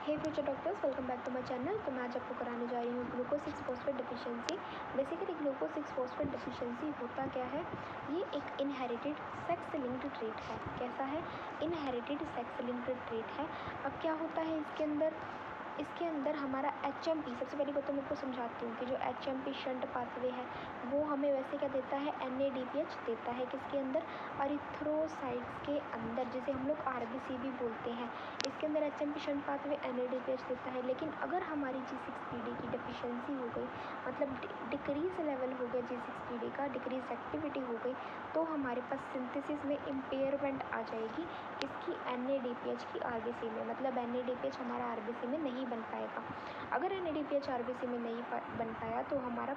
Hey future doctors, welcome back to my channel. तो मैं आज आपको कराने जा रही हूँ glucose 6 phosphate deficiency. Basically glucose 6 phosphate deficiency होता क्या है? ये एक इनहेरिटेड सेक्स लिंक्ड ट्रेट है। कैसा है? इनहेरिटेड सेक्स लिंक्ड ट्रेट है। अब क्या होता है इसके अंदर हमारा HMP, सबसे पहली बात तो मैं आपको समझाती हूँ कि जो HMP शंट पाथवे है वो हमें वैसे क्या देता है? NADPH देता है। किसके अंदर? अरिथ्रोसाइट्स के अंदर, जिसे हम लोग RBC भी बोलते हैं। इसके अंदर HMP शंट पाथवे NADPH देता है। लेकिन अगर हमारी G6PD की डिफिशियंसी हो गई, मतलब डिक्रीज लेवल हो गया G6PD का, डिक्रीज एक्टिविटी हो गई, तो हमारे पास सिंथेसिस में इम्पेयरमेंट आ जाएगी। किसकी? NADPH की RBC में। मतलब NADPH हमारा RBC में नहीं बन पाएगा। अगर NADPH RBC में नहीं बन पाया तो हमारा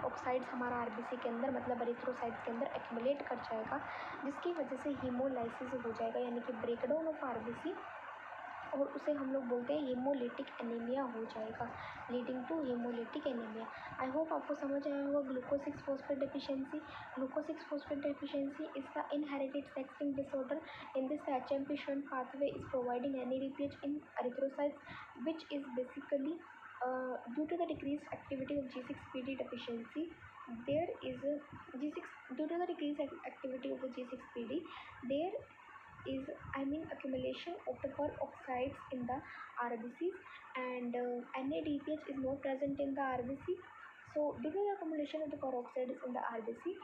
ऑक्साइड्स हमारा RBC के अंदर, मतलब एरिथ्रोसाइट्स के अंदर एक्यूमुलेट कर जाएगा, जिसकी वजह से हीमोलाइसिस हो जाएगा, यानी कि ब्रेकडाउन ऑफ RBC, और उसे हम लोग बोलते हैं हीमोलिटिक एनीमिया हो जाएगा, leading to haemolytic anaemia. I hope आपको समझ आया होगा glucose 6 phosphate deficiency. Glucose 6 phosphate deficiency is the inherited sex linked disorder. In this, the HMP shunt pathway is providing NADPH in erythrocytes, which is basically due to the decreased activity of G6PD deficiency. There is a due to the decreased activity of the G6PD, there is accumulation of the peroxides in the RBCs, and NADPH is not present in the RBC. So due to the accumulation of the peroxides in the RBC,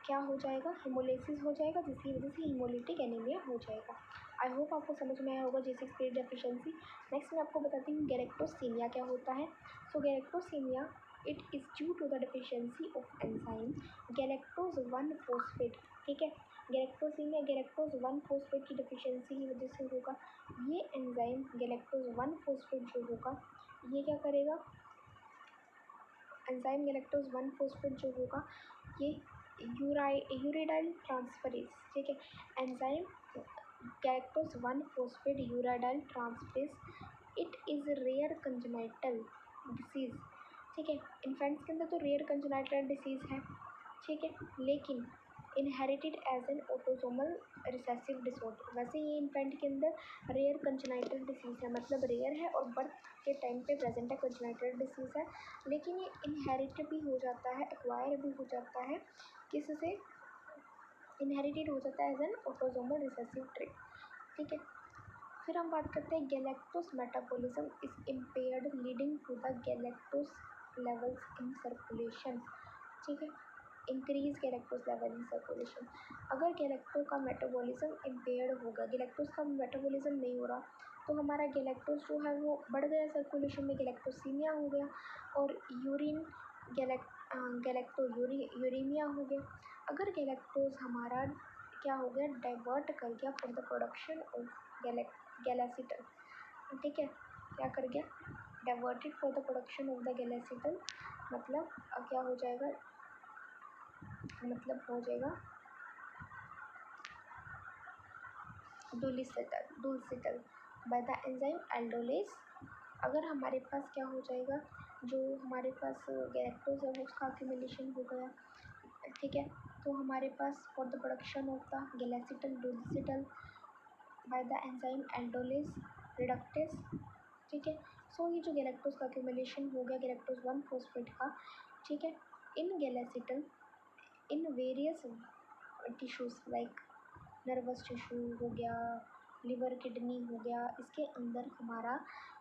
क्या हो जाएगा? Haemolysis हो जाएगा, जिसकी वजह से haemolytic anaemia हो जाएगा। आई होप आपको समझ में आया होगा G6PD डेफिशिएंसी। नेक्स्ट मैं आपको बताती हूँ गैलेक्टोसीमिया क्या होता है। So galactosemia it is due to the deficiency of enzyme galactose 1 phosphate. ठीक है, गैलेक्टोसीमिया गैलेक्टोज 1 फॉस्फेट की डिफिशियंसी की वजह से होगा। ये एंजाइम गैलेक्टोज 1 फॉस्फेट जो होगा, ये क्या करेगा? एंजाइम गैलेक्टोज 1 फॉस्फेट जो होगा, ये यूरिडाइल ट्रांसफरेज। ठीक है, enzyme galactose 1 phosphate uridyl transferase, it is rare congenital disease. ठीक है, इन्फेंट्स के अंदर तो रेयर कंजेनाइटल डिसीज़ है। ठीक है, लेकिन inherited as an autosomal recessive disorder. वैसे ये इन्फेंट के अंदर रेयर कंजेनाइटल डिसीज़ है, मतलब रेयर है और बर्थ के टाइम पे प्रेजेंट है कंजेनाइटल डिसीज़ है, लेकिन ये इनहेरिट भी हो जाता है, एक्वायर भी हो जाता है। किससे? इनहेरिटेड हो जाता है as an autosomal recessive trait. ठीक है, फिर हम बात करते हैं galactose metabolism is impaired leading to the galactose levels in circulation. ठीक है, increase galactose level in circulation. अगर गैलेक्टो का मेटाबॉलिज्म इम्पेयर्ड होगा, गैलेक्टोस का मेटाबॉलिज्म नहीं हो रहा, तो हमारा गैलेक्टोस जो है वो बढ़ गया सर्कुलेशन में, गैलेक्टोसीमिया हो गया, और यूरिन यूरीमिया हो गया। अगर गैलेक्टोज हमारा क्या हो गया? डाइवर्ट कर गया for the production of galactitol. ठीक है, क्या कर गया? Diverted for the production of the galactitol, मतलब क्या हो जाएगा? मतलब हो जाएगा dulcitol by the enzyme aldolase. अगर हमारे पास क्या हो जाएगा? जो हमारे पास गैलेक्टोज है वो उसका एक्यूमुलेशन हो गया। ठीक है, तो हमारे पास for the production of the galactitol dulcitol by the enzyme aldolase reductase. ठीक है, सो ये जो गैलेक्टोज का एक्यूमुलेशन हो गया गैलेक्टोज 1 फॉस्फेट का, ठीक है, in galactitol in various tissues like nervous tissue हो गया, लिवर किडनी हो गया, इसके अंदर हमारा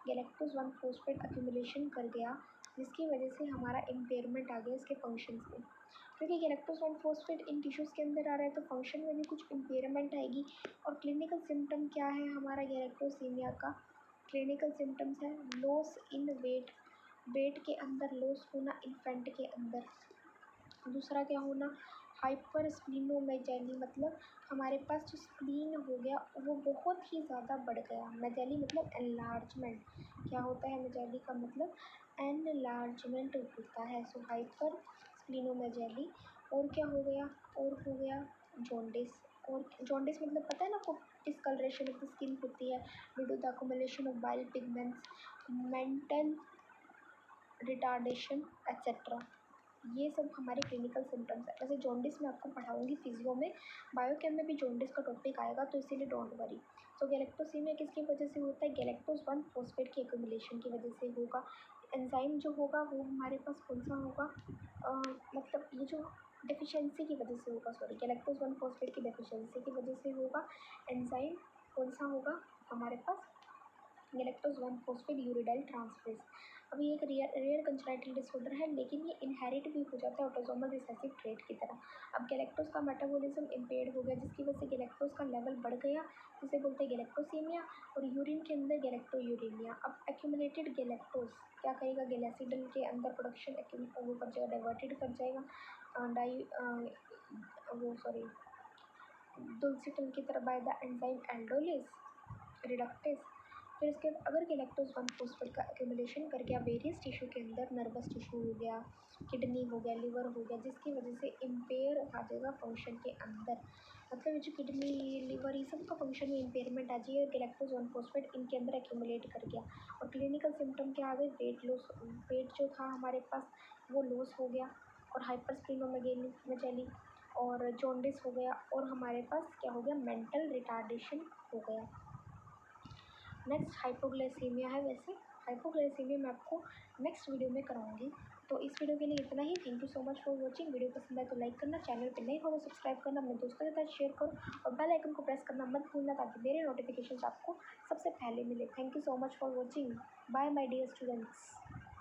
गैलेक्टोज 1 फॉस्फेट एक्यूमुलेशन कर गया, जिसकी वजह से हमारा इम्पेयरमेंट आ गया इसके फंक्शंस में। क्योंकि गैलेक्टोज 1 फॉस्फेट इन टिश्यूज़ के अंदर आ रहा है तो फंक्शन में भी कुछ इम्पेयरमेंट आएगी। और क्लिनिकल सिम्टम क्या है हमारा गैलेक्टोसीमिया का? क्लिनिकल सिम्टम्स है लॉस इन वेट के अंदर लॉस होना इन्फेंट के अंदर। दूसरा क्या होना? हाइपर स्प्लीनोमेगैली, मतलब हमारे पास जो स्प्लीन हो गया वो बहुत ही ज़्यादा बढ़ गया। मेगैली मतलब एनलार्जमेंट। क्या होता है मेगैली का मतलब? एनलार्जमेंट होता है। सो हाइपर स्प्लीनोमेगैली। और क्या हो गया? और हो गया जॉन्डिस। और जॉन्डिस मतलब पता है ना आपको? डिस्कलरेशन ऑफ द स्किन होती है due to the accumulation of bile pigments, mental retardation etcetera. ये सब हमारे क्लिनिकल सिम्टम्स है। वैसे जॉन्डिस मैं आपको पढ़ाऊँगी फिजियो में, बायोकेम में भी जॉन्डिस का टॉपिक आएगा, तो इसीलिए डोंट वरी। तो गैलेक्टोसीमिया किसकी वजह से होता है? गैलेक्टोज 1 फॉस्फेट की एक्यूमुलेशन की वजह से होगा। एंजाइम जो होगा वो हमारे पास कौन सा होगा? मतलब ये जो डेफिशिएंसी की वजह से होगा, सॉरी, गैलेक्टोज 1 फॉस्फेट की डेफिशिएंसी की वजह से होगा। एंजाइम कौन सा होगा हमारे पास? Galactose 1 phosphate uridyl transferase. अभी एक रेयर कंजनाइटल डिसऑर्डर है, लेकिन ये इनहेरिट भी हो जाता है ऑटोसोमल रिसेसिव ट्रेट की तरह। अब गैलेक्टोज का मेटाबॉलिज्म इम्पेयर्ड हो गया, जिसकी वजह से गैलेक्टोज का लेवल बढ़ गया, जिसे बोलते हैं गैलेक्टोसीमिया, और यूरिन के अंदर गैलेक्टोयूरिनिया। अब एक्यूमुलेटेड गैलेक्टोज क्या करेगा? गैलेसिडल के अंदर प्रोडक्शन वो कर जाएगा, डाइवर्टेड कर जाएगा वो सॉरी दुल्सिटल की तरह बाय द एंजाइम एल्डोलिस रिडक्टेस। फिर इसके बाद अगर गैलेक्टोज 1 फॉस्फेट का एक्यूमुलेशन कर गया वेरियस टिश्यू के अंदर, नर्वस टिश्यू हो गया, किडनी हो गया, लिवर हो गया, जिसकी वजह से इम्पेयर आ जाएगा फंक्शन के अंदर। मतलब जो किडनी लिवर ये सब का फंक्शन में इम्पेयरमेंट आ जाइए, गैलेक्टोज 1 फॉस्फेट इनके अंदर एक्यूमुलेट कर गया। और क्लिनिकल सिम्टम क्या आ गए? वेट लॉस, वेट जो था हमारे पास वो लॉस हो गया, और हाइपरस्प्लिनोमेगेली और जॉन्डिस हो गया, और हमारे पास क्या हो गया? मेंटल रिटार्डेशन हो गया। नेक्स्ट हाइपोग्लाइसीमिया है। वैसे हाइपोग्लाइसीमिया मैं आपको नेक्स्ट वीडियो में कराऊंगी। तो इस वीडियो के लिए इतना ही। Thank you so much for watching. Video पसंद आए तो लाइक करना, चैनल पर नए हो तो सब्सक्राइब करना, अपने दोस्तों के साथ शेयर करो, और बेल आइकन को प्रेस करना मत भूलना, ताकि मेरे नोटिफिकेशन आपको सबसे पहले मिले। Thank you so much for watching. Bye my dear students.